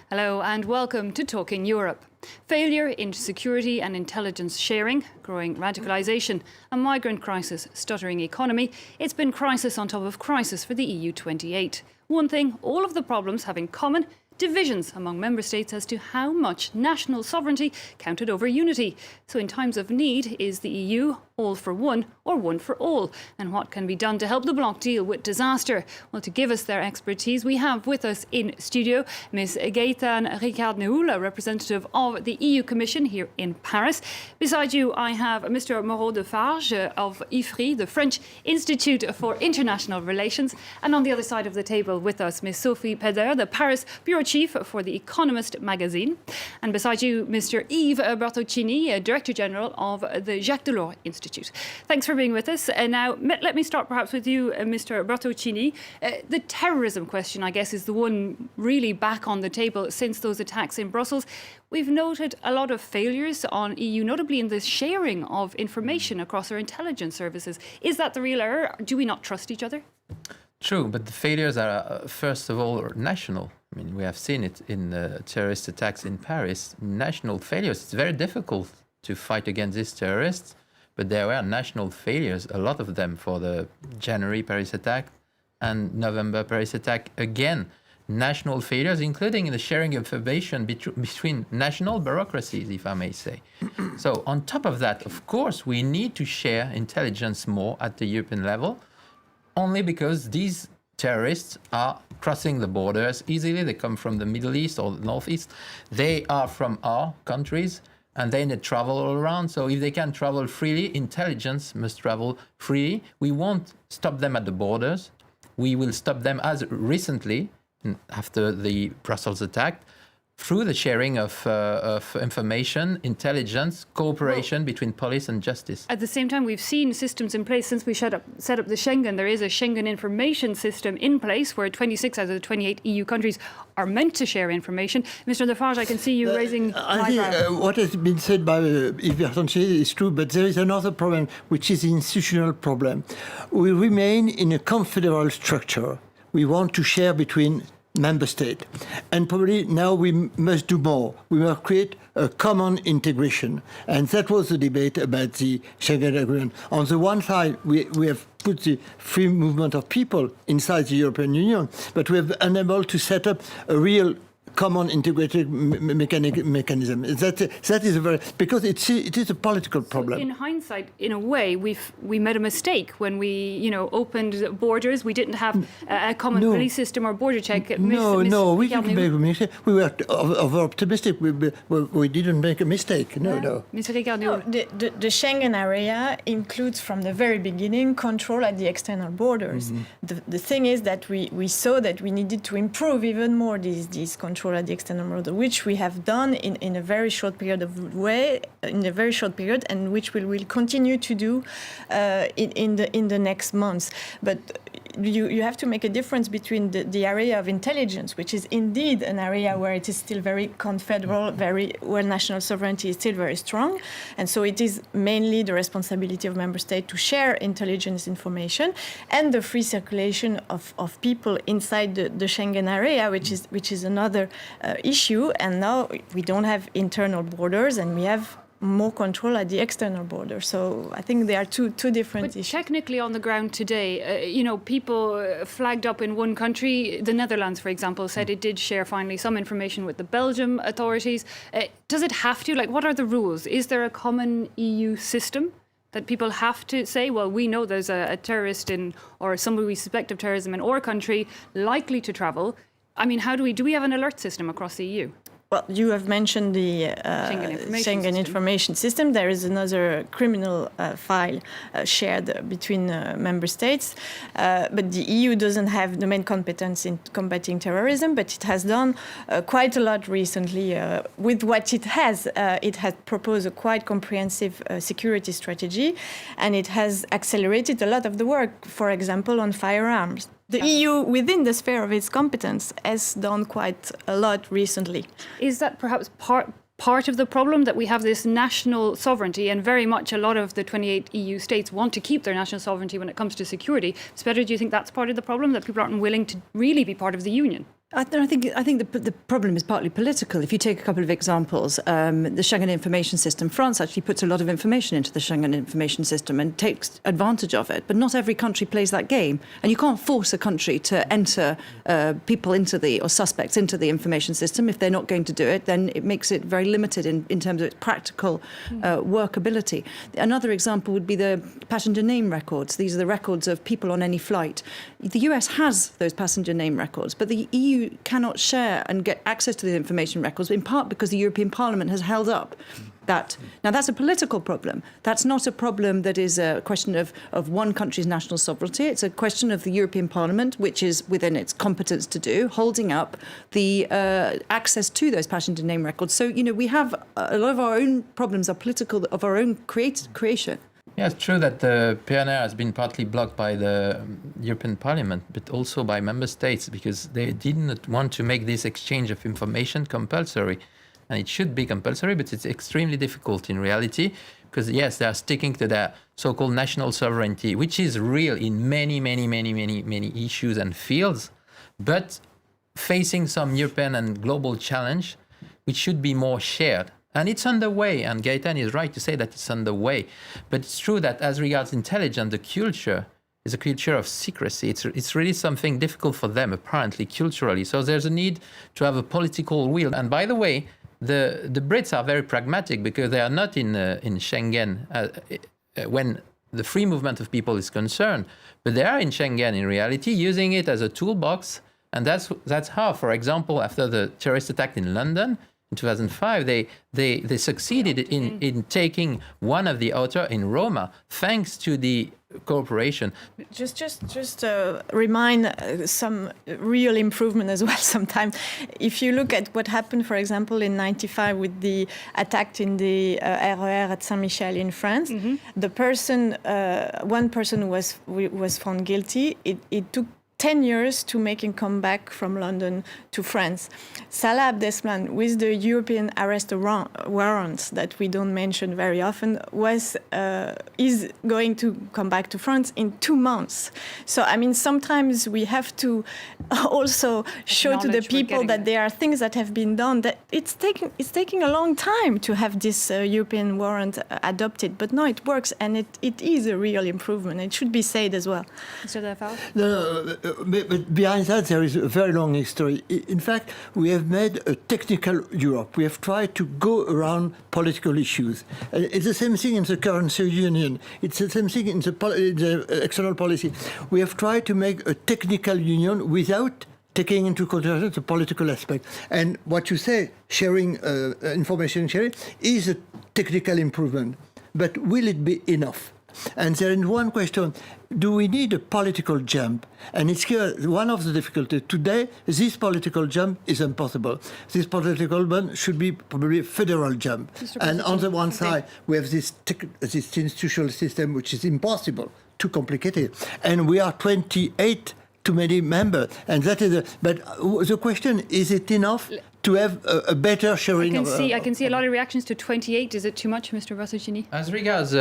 Hello and welcome to Talking Europe. Failure in security and intelligence sharing, growing radicalisation, a migrant crisis, stuttering economy. It's been crisis on top of crisis for the EU 28. One thing all of the problems have in common: divisions among member states as to how much national sovereignty counted over unity. So in times of need, is the EU all for one or one for all? And what can be done to help the bloc deal with disaster? Well, to give us their expertise, we have with us in studio Ms. Gaëtane Ricard-Nehoul, a representative of the EU Commission here in Paris. Beside you, I have Mr. Moreau de Farge of IFRI, the French Institute for International Relations. And on the other side of the table with us, Ms. Sophie Peder, the Paris Bureau Chief for The Economist magazine. And beside you, Mr. Eve Irvine, Director General of the Jacques Delors Institute. Thanks for being with us. Now, let me start perhaps with you, Mr. Bertocchini. The terrorism question, I guess, is the one really back on the table since those attacks in Brussels. We've noted a lot of failures on EU, notably in the sharing of information across our intelligence services. Is that the real error? Do we not trust each other? True, but the failures are, first of all, national. I mean, we have seen it in the terrorist attacks in Paris. National failures. It's very difficult to fight against these terrorists, but there were national failures, a lot of them, for the January Paris attack and November Paris attack. Again, national failures, including the sharing of information between national bureaucracies, if I may say. So on top of that, of course, we need to share intelligence more at the European level, only because these terrorists are crossing the borders easily. They come from the Middle East or the Northeast. They are from our countries, and they travel all around. So if they can travel freely, intelligence must travel freely. We won't stop them at the borders. We will stop them, as recently, after the Brussels attack, through the sharing of information, intelligence, cooperation between police and justice. At the same time, we've seen systems in place since we set up the Schengen. There is a Schengen information system in place where 26 out of the 28 EU countries are meant to share information. Mr. Lafarge, I can see you raising I think what has been said by Eve Irvine is true, but there is another problem, which is the institutional problem. We remain in a confederal structure. We want to share between member state. And probably now we must do more. We must create a common integration. And that was the debate about the Schengen Agreement. On the one side, we have put the free movement of people inside the European Union, but we have been unable to set up a real common integrated mechanism. That is a very, because it is a political problem. So in hindsight, in a way, we made a mistake when we opened borders. We didn't have a common police system or border check. No, we didn't make a mistake. We were over optimistic. We didn't make a mistake. No. Mr. Ricard-Nehoul. The Schengen area includes from the very beginning control at the external borders. Mm-hmm. The thing is that we saw that we needed to improve even more these control at the external border, which we have done in a very short period and which we will continue to do in the next months. But you have to make a difference between the area of intelligence, which is indeed an area where it is still very confederal, where national sovereignty is still very strong, and so it is mainly the responsibility of member states to share intelligence information, and the free circulation of people inside the Schengen area, which is another issue. And now we don't have internal borders, and we have more control at the external border. So I think they are two different issues. Technically on the ground today, people flagged up in one country. The Netherlands, for example, said it did share finally some information with the Belgium authorities. Does it have to? What are the rules? Is there a common EU system that people have to say, well, we know there's a terrorist or somebody we suspect of terrorism in our country likely to travel? I mean, do we have an alert system across the EU? Well, you have mentioned the Schengen information system. There is another criminal file shared between member states. But the EU doesn't have the main competence in combating terrorism, but it has done quite a lot recently with what it has. It has proposed a quite comprehensive security strategy, and it has accelerated a lot of the work, for example, on firearms. The EU, within the sphere of its competence, has done quite a lot recently. Is that perhaps part of the problem, that we have this national sovereignty, and very much a lot of the 28 EU states want to keep their national sovereignty when it comes to security? Speder, do you think that's part of the problem, that people aren't willing to really be part of the union? I think the problem is partly political. If you take a couple of examples, the Schengen information system, France actually puts a lot of information into the Schengen information system and takes advantage of it. But not every country plays that game. And you can't force a country to enter people or suspects into the information system. If they're not going to do it, then it makes it very limited in terms of its practical workability. Another example would be the passenger name records. These are the records of people on any flight. The US has those passenger name records, but the EU cannot share and get access to the information records, in part because the European Parliament has held up that. Now, that's a political problem. That's not a problem that is a question of one country's national sovereignty. It's a question of the European Parliament, which is within its competence to do, holding up the access to those passenger name records. So, we have a lot of our own problems are political, of our own creation. Yeah, it's true that the PNR has been partly blocked by the European Parliament, but also by member states, because they didn't want to make this exchange of information compulsory. And it should be compulsory, but it's extremely difficult in reality, because yes, they are sticking to their so-called national sovereignty, which is real in many issues and fields, but facing some European and global challenge, which should be more shared. And it's underway, and Gaëtan is right to say that it's underway. But it's true that as regards intelligence, the culture is a culture of secrecy. It's really something difficult for them, apparently, culturally. So there's a need to have a political will. And by the way, the Brits are very pragmatic, because they are not in Schengen when the free movement of people is concerned, but they are in Schengen in reality, using it as a toolbox. And that's how, for example, after the terrorist attack in London, in 2005, they succeeded in taking one of the authors in Roma, thanks to the cooperation. Just remind some real improvement as well sometimes. If you look at what happened, for example, in 95 with the attack in the RER at Saint-Michel in France, the person, one person was found guilty. It took 10 years to make him come back from London to France. Salah Abdeslam, with the European arrest warrants that we don't mention very often, is going to come back to France in 2 months. So, I mean, sometimes we have to also show to the people that there are things that have been done, that it's taking a long time to have this European warrant adopted. But no, it works, and it is a real improvement. It should be said as well. Mr. Lefebvre? No, but behind that, there is a very long history. In fact, we have made a technical Europe. We have tried to go around political issues. It's the same thing in the currency union. It's the same thing in the external policy. We have tried to make a technical union without taking into consideration the political aspect. And what you say, sharing information sharing, is a technical improvement. But will it be enough? And there is one question: do we need a political jump? And it's here one of the difficulties. Today, this political jump is impossible. This political jump should be probably a federal jump. And on the one side, we have this institutional system, which is impossible, too complicated. And we are 28 too many members. And that is but the question, is it enough to have a better sharing? I can see a lot of reactions to 28. Is it too much, Mr. Rossellini? As regards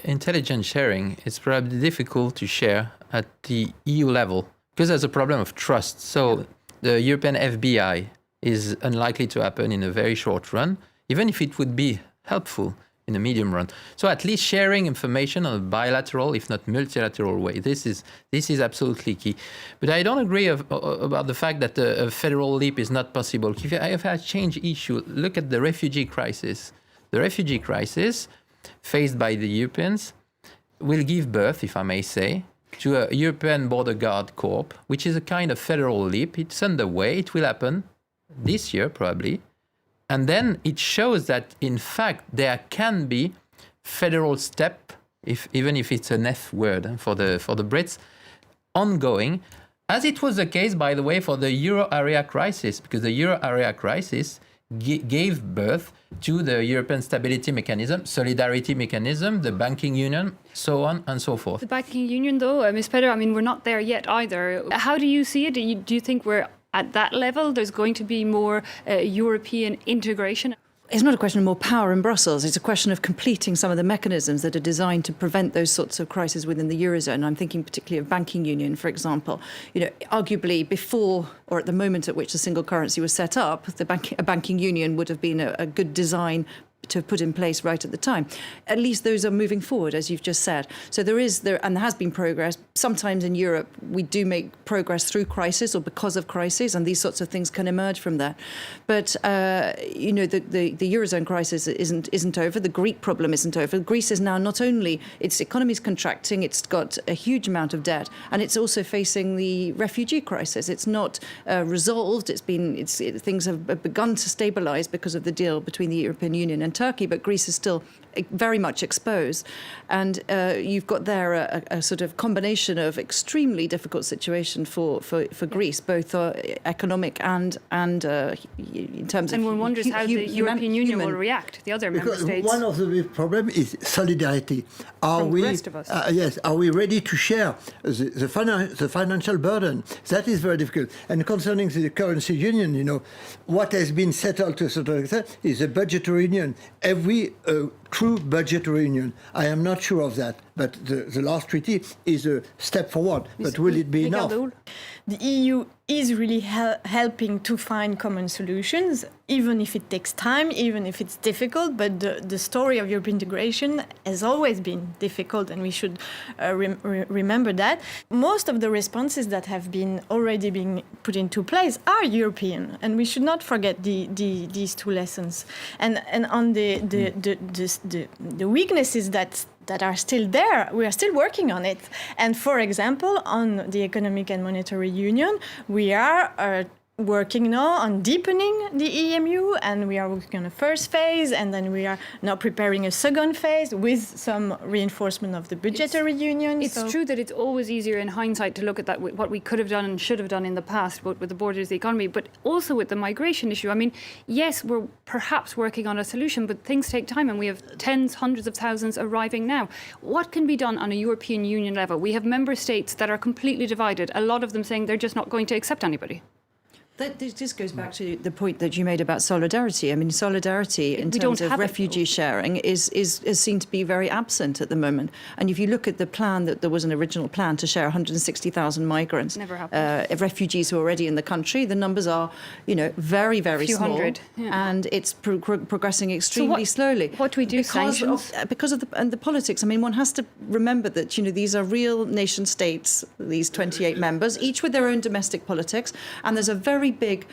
intelligence sharing, it's probably difficult to share at the EU level, because there's a problem of trust. So the European FBI is unlikely to happen in a very short run, even if it would be helpful in the medium run. So at least sharing information on a bilateral, if not multilateral way, this is absolutely key. But I don't agree about the fact that a federal leap is not possible. If I change issue, look at the refugee crisis. The refugee crisis faced by the Europeans will give birth, if I may say, to a European Border Guard Corps, which is a kind of federal leap. It's underway. It will happen this year, probably. And then it shows that, in fact, there can be federal step, even if it's an F word for the Brits, ongoing, as it was the case, by the way, for the euro area crisis, because the euro area crisis gave birth to the European Stability Mechanism, Solidarity Mechanism, the banking union, so on and so forth. The banking union, though, Ms. Petter, I mean, we're not there yet either. How do you see it? Do you think we're at that level? There's going to be more European integration? It's not a question of more power in Brussels. It's a question of completing some of the mechanisms that are designed to prevent those sorts of crises within the Eurozone. I'm thinking particularly of banking union, for example. Arguably before or at the moment at which the single currency was set up, a banking union would have been a good design to have put in place right at the time. At least those are moving forward, as you've just said. So there has been progress. Sometimes in Europe, we do make progress through crisis or because of crisis, and these sorts of things can emerge from that. But, the Eurozone crisis isn't over. The Greek problem isn't over. Greece is now not only, its economy is contracting, it's got a huge amount of debt, and it's also facing the refugee crisis. It's not resolved. Things have begun to stabilise because of the deal between the European Union and Turkey, but Greece is still very much exposed. And you've got there a sort of combination of extremely difficult situation for Greece, both economic and in terms of... And one wonders how the European Union will react, the other member states. One of the big problems is solidarity. From the rest of us. Yes, are we ready to share the financial burden? That is very difficult. And concerning the currency union, what has been settled to a certain extent is a budgetary union. Every true budgetary union. I am not sure of that, but the last treaty is a step forward. But will it be enough? The EU is really helping to find common solutions, even if it takes time, even if it's difficult. But the story of European integration has always been difficult, and we should remember that. Most of the responses that have been already being put into place are European, and we should not forget these two lessons. And on the weaknesses that are still there, we are still working on it. And for example, on the Economic and Monetary Union, we are working now on deepening the EMU, and we are working on a first phase, and then we are now preparing a second phase with some reinforcement of the budgetary union. It's true that it's always easier in hindsight to look at that, what we could have done and should have done in the past, both with the borders, the economy, but also with the migration issue. I mean, yes, we're perhaps working on a solution, but things take time, and we have tens, hundreds of thousands arriving now. What can be done on a European Union level? We have member states that are completely divided, a lot of them saying they're just not going to accept anybody. This goes back to the point that you made about solidarity. I mean, solidarity in terms of refugee sharing is seen to be very absent at the moment. And if you look at the plan, that there was an original plan to share 160,000 migrants, refugees who are already in the country, the numbers are, very, very small. Hundred, and it's progressing extremely slowly. What do we do? Because of the politics. I mean, one has to remember that, these are real nation states, these 28 members, each with their own domestic politics. And there's a very big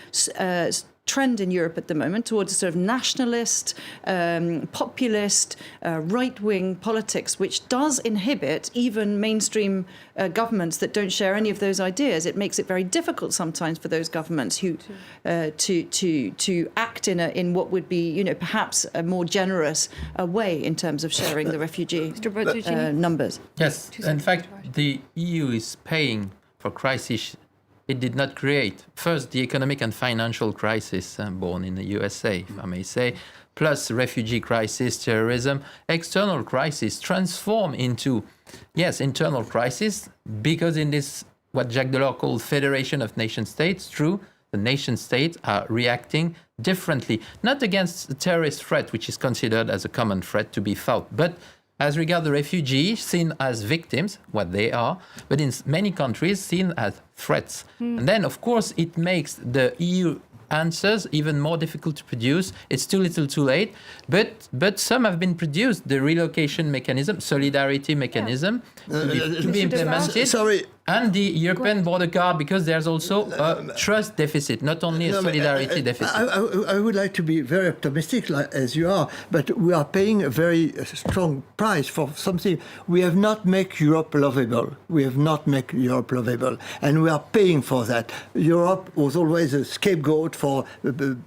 trend in Europe at the moment towards a sort of nationalist, populist, right-wing politics, which does inhibit even mainstream governments that don't share any of those ideas. It makes it very difficult sometimes for those governments who to act in what would be, perhaps a more generous way in terms of sharing the refugee numbers. Yes, in fact, the EU is paying for crisis it did not create. First, the economic and financial crisis born in the USA, if I may say, plus refugee crisis, terrorism, external crisis transform into, yes, internal crisis, because in this, what Jacques Delors called Federation of Nation States, true, the nation states are reacting differently, not against the terrorist threat, which is considered as a common threat to be fought, but as regards the refugees, seen as victims, what they are, but in many countries seen as threats. And then, of course, it makes the EU answers even more difficult to produce. It's too little too late, but some have been produced. The relocation mechanism, solidarity mechanism, to be implemented. Sorry. And the European border guard, because there's also a trust deficit, not only a solidarity deficit. I would like to be very optimistic, as you are, but we are paying a very strong price for something. We have not made Europe lovable. We have not made Europe lovable, and we are paying for that. Europe was always a scapegoat for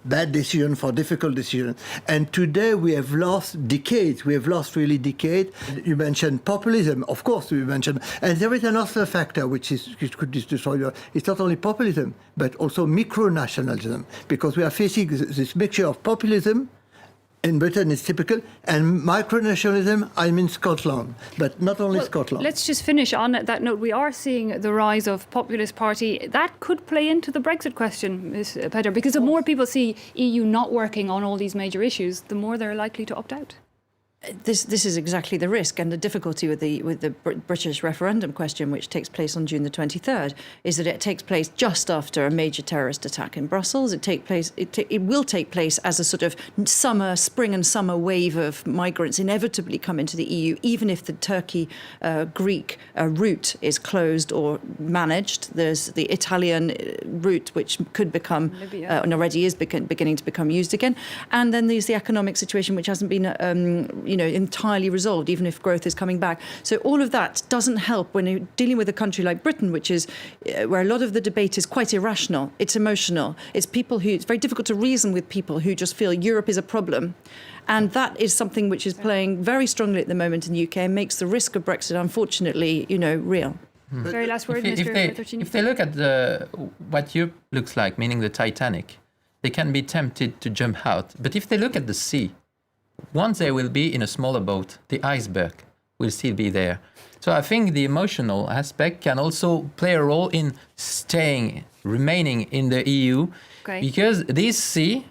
bad decisions, for difficult decisions. And today we have lost decades. We have lost really decades. You mentioned populism, of course you mentioned. And there is another factor which could destroy Europe. It's not only populism, but also micro-nationalism, because we are facing this mixture of populism in Britain is typical, and micronationalism, I mean Scotland, but not only Scotland. Let's just finish on that note. We are seeing the rise of populist party. That could play into the Brexit question, Ms. Petter, because the more people see EU not working on all these major issues, the more they're likely to opt out. This is exactly the risk and the difficulty with the British referendum question, which takes place on June the 23rd, is that it takes place just after a major terrorist attack in Brussels. It will take place as a sort of spring and summer wave of migrants inevitably come into the EU, even if the Turkey-Greek route is closed or managed. There's the Italian route, which could become, and already is beginning to become used again. And then there's the economic situation, which hasn't been entirely resolved, even if growth is coming back. So all of that doesn't help when you're dealing with a country like Britain, which is where a lot of the debate is quite irrational. It's emotional. It's very difficult to reason with people who just feel Europe is a problem. And that is something which is playing very strongly at the moment in the UK and makes the risk of Brexit, unfortunately, real. Very last word, Mr. Bertocchini. If they look at what Europe looks like, meaning the Titanic, they can be tempted to jump out. But if they look at the sea, once they will be in a smaller boat, the iceberg will still be there. So I think the emotional aspect can also play a role in remaining in the EU, because this sea,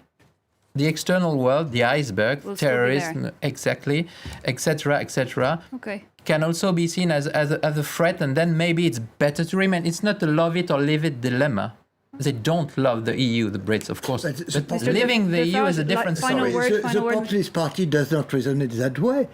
the external world, the iceberg, terrorism, exactly, etc., can also be seen as a threat, and then maybe it's better to remain. It's not a love it or leave it dilemma. They don't love the EU, the Brits, of course. But leaving the EU is a different story. The populist party does not resonate that way,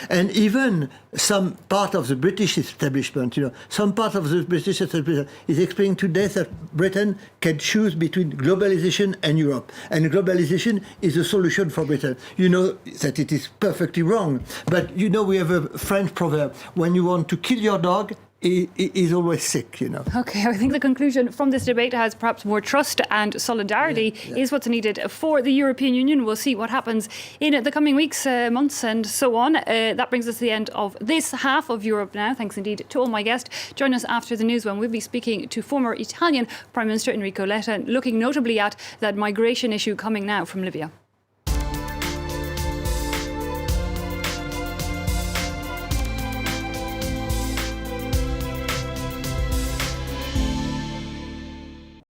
And even some part of the British establishment, some part of the British establishment is explaining today that Britain can choose between globalization and Europe. And globalization is a solution for Britain. You know that it is perfectly wrong. But we have a French proverb: when you want to kill your dog, is always sick, Okay, I think the conclusion from this debate has perhaps more trust and solidarity is what's needed for the European Union. We'll see what happens in the coming weeks, months and so on. That brings us to the end of this half of Europe Now. Thanks indeed to all my guests. Join us after the news when we'll be speaking to former Italian Prime Minister Enrico Letta, looking notably at that migration issue coming now from Libya.